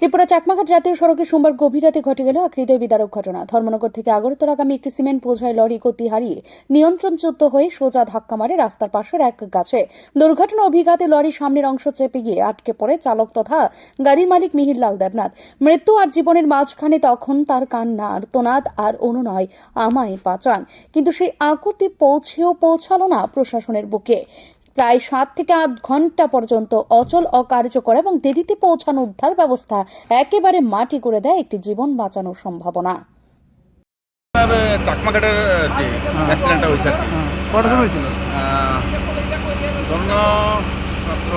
ত্রিপুরা চাকমাঘাট জাতীয় সড়কে সোমবার গভীর রাতে ঘটে গেল এক হৃদয় বিদারক ঘটনা। ধর্মনগর থেকে আগরতলাগামী একটি সিমেন্ট বোঝাই লরি গতি হারিয়ে নিয়ন্ত্রণচ্যুত হয়ে সোজা ধাক্কা মারে রাস্তার পাশের এক গাছে। দুর্ঘটনা অভিঘাতে লরির সামনের অংশ চেপে গিয়ে আটকে পড়ে চালক তথা গাড়ির মালিক মিহিরলাল দেবনাথ। মৃত্যু আর জীবনের মাঝখানে তখন তার কান্না আর্তনাদ আর অনুনয়, আমায় বাঁচান। কিন্তু সেই আকুতি পৌঁছালো না প্রশাসনের বুকে। প্রায় 7 থেকে 8 ঘন্টা পর্যন্ত অচল, অকার্যকর এবং দেরিতে পৌঁছানো উদ্ধার ব্যবস্থা একেবারে মাটি করে দেয় একটি জীবন বাঁচানোর সম্ভাবনা। চাকমাঘাটের অ্যাক্সিডেন্টটা হয়েছে আর কি। কটার সময় ছিল? ধরুন মাত্র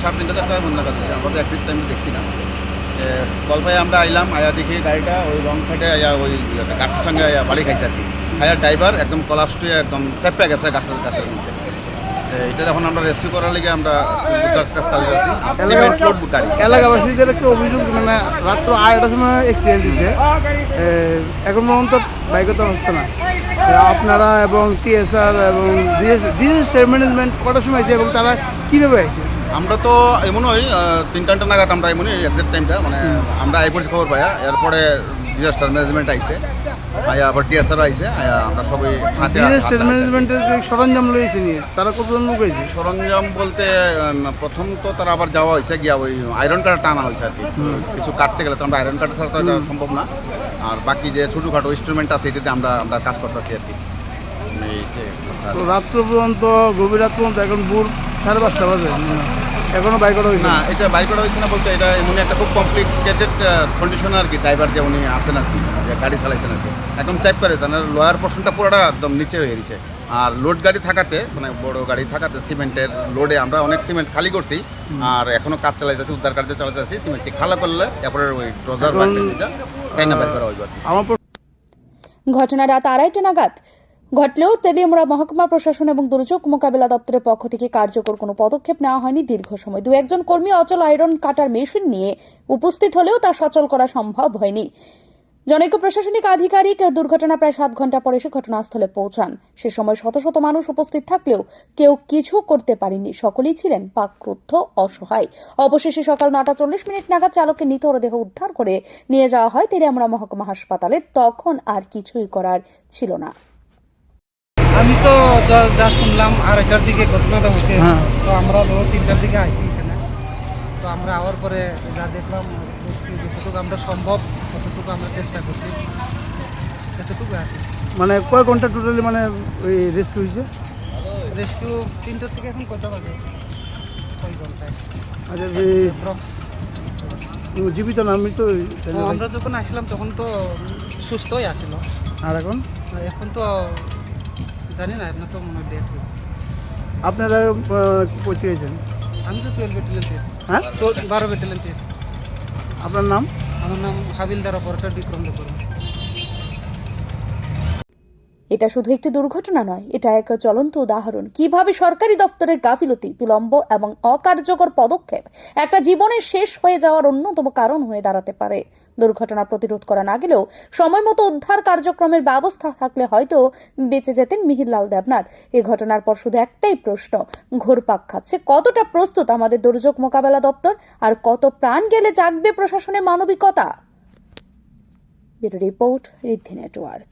3:30 4টা মনে কাছে আমরা তো অ্যাক্সিডেন্ট টাইম দেখছি না। কল পাই আমরা আইলাম, আয়া দেখি গাড়িটা ওই রং সাইডে আয়া ওই গাছের সঙ্গে আয়া বাড়ি খাইছে আর কি। আয়া ড্রাইভার একদম কলাপস হয়ে একদম চেপে গেছে গাছের মধ্যে। এটা যখন আমরা রেস্কিউ করার লেগে আমরা কাজ চালিয়ে আছি। সিমেন্ট লোড গাড়ি এলাকাবাসীদের একটা অভিযোগ, মানে রাত্র 8টার সময় অ্যাক্সিডেন্ট দিচ্ছে, এখন পর্যন্ত বাইকতা হচ্ছে না। আপনারা এবং টিএসআর এবং ডিজাস্টার ম্যানেজমেন্ট কটার সময় আছে এবং তারা কীভাবে আছে? আমরা তো এমনই 3টা নাগাদ আমরা এমনই এক্সাক্ট টাইমটা মানে আমরা এই পর্যন্ত খবর পাই। এরপরে ডিজাস্টার ম্যানেজমেন্ট আইছে, আয়া আবার টিএসআর আইছে, আয়া আমরা সবাই হাতে ডিজাস্টার ম্যানেজমেন্টের যে সরঞ্জাম রয়েছে নিয়ে তারা কতজন লোক হয়েছে? সরঞ্জাম বলতে প্রথম তো তারা আবার যাওয়া হয়েছে গিয়া ওই আয়রন কাটা টানা হয়েছে আর কি। কিছু কাটতে গেলে তো আমরা আয়রন কাটা ছাড়া তো এটা সম্ভব না। আর বাকি যে ছোটোখাটো ইনস্ট্রুমেন্ট আছে এটাতে আমরা কাজ করতেছি আর কি। তো রাত্র পর্যন্ত, গভীর রাত পর্যন্ত, এখন ভোর 5:30 বাজে, এখনো বাইক করা হয়েছে না। এটা বাইক করা হয়েছে না বলতে এটা এমনি একটা খুব কমপ্লিকেটেড কন্ডিশন আর কি। ড্রাইভার যে উনি আসেন আর কি, যে গাড়ি চালাইছেন আর কি, একদম চাপ করে তার লোয়ার পোর্শনটা পুরোটা একদম নিচে হয়ে গেছে। আর লোড গাড়ি থাকাতে, মানে বড় গাড়ি থাকাতে সিমেন্টের লোডে আমরা অনেক সিমেন্ট খালি করছি। আর এখনো কাজ চালাইতেছি, উদ্ধার কার্য চালাইতেছি। সিমেন্টটি খালা করলে এরপরে ওই ড্রজার বাইক করা হইব। ঘটনা রাত 2:30 নাগাদ ঘটলেও তেলিয়ামুড়া মহকুমা প্রশাসন এবং দুর্যোগ মোকাবিলা দপ্তরের পক্ষ থেকে কার্যকর কোনো পদক্ষেপ নেওয়া হয়নি দীর্ঘ সময়। 2-1 কর্মী অচল আয়রন কাটার মেশিন নিয়ে উপস্থিত হলেও তা সচল করা সম্ভব হয়নি। জনৈক প্রশাসনিক আধিকারিক দুর্ঘটনা প্রায় 7 ঘন্টা পরে এসে ঘটনাস্থলে পৌঁছান। সে সময় শত শত মানুষ উপস্থিত থাকলেও কেউ কিছু করতে পারেনি। সকলেই ছিলেন বাকরুদ্ধ, অসহায়। অবশেষে সকাল 9:40 নাগাদ চালকের মৃতদেহ উদ্ধার করে নিয়ে যাওয়া হয় তেলিয়ামুড়া মহকুমা হাসপাতালে। তখন আর কিছুই করার ছিল না। আমি তো যা শুনলাম 2:30টার দিকে ঘটনাটা হয়েছে। তো আমরা 3টার দিকে আসি এখানে। তো আমরা আওয়ার পরে যা দেখলাম, যতটুকু আমরা সম্ভব ততটুকু আমরা চেষ্টা করছি, এতটুকু আর কি। মানে কয় ঘন্টা টোটালি মানে ওই রেস্কিউ হয়েছে? রেস্কিউ 3টার থেকে এখন কয়টা বাজে? কয় ঘন্টায়? আচ্ছা, অ্যাপ্রক্স। জীবিত না মৃত? আমরা যখন আসলাম তখন তো সুস্থই আসছিল। আর এখন তো জানি না, আপনার তো মনে হয় ডেট হয়েছে। আপনারা পৌঁছে গেছেন? আমি তো 12 ব্যাটালিয়ন পেয়েছি। হ্যাঁ, 12 ব্যাটালিয়ন পেয়েছি। আপনার নাম? আমার নাম হাবিলদার অপারেটর বিক্রম দেবর। এটা শুধু একটি দুর্ঘটনা নয়, এটা এক জ্বলন্ত উদাহরণ কিভাবে সরকারি দপ্তরের গাফিলতি, বিলম্ব এবং অকার্যকর পদক্ষেপ একটা জীবনের শেষ হয়ে যাওয়ার অন্যতম কারণ হয়ে দাঁড়াতে পারে। দুর্ঘটনা প্রতিরোধ করা না গেলেও সময় মতো উদ্ধার কার্যক্রমের ব্যবস্থা থাকলে হয়তো বেঁচে যেতেন মিহিরলাল দেবনাথ। এই ঘটনার পর শুধু একটাই প্রশ্ন ঘুরপাক খাচ্ছে, কতটা প্রস্তুত আমাদের দুর্যোগ মোকাবেলা দপ্তর, আর কত প্রাণ গেলে জাগবে প্রশাসনের মানবিকতা? ব্যুরো রিপোর্ট, ঋদ্ধি নেটওয়ার্ক।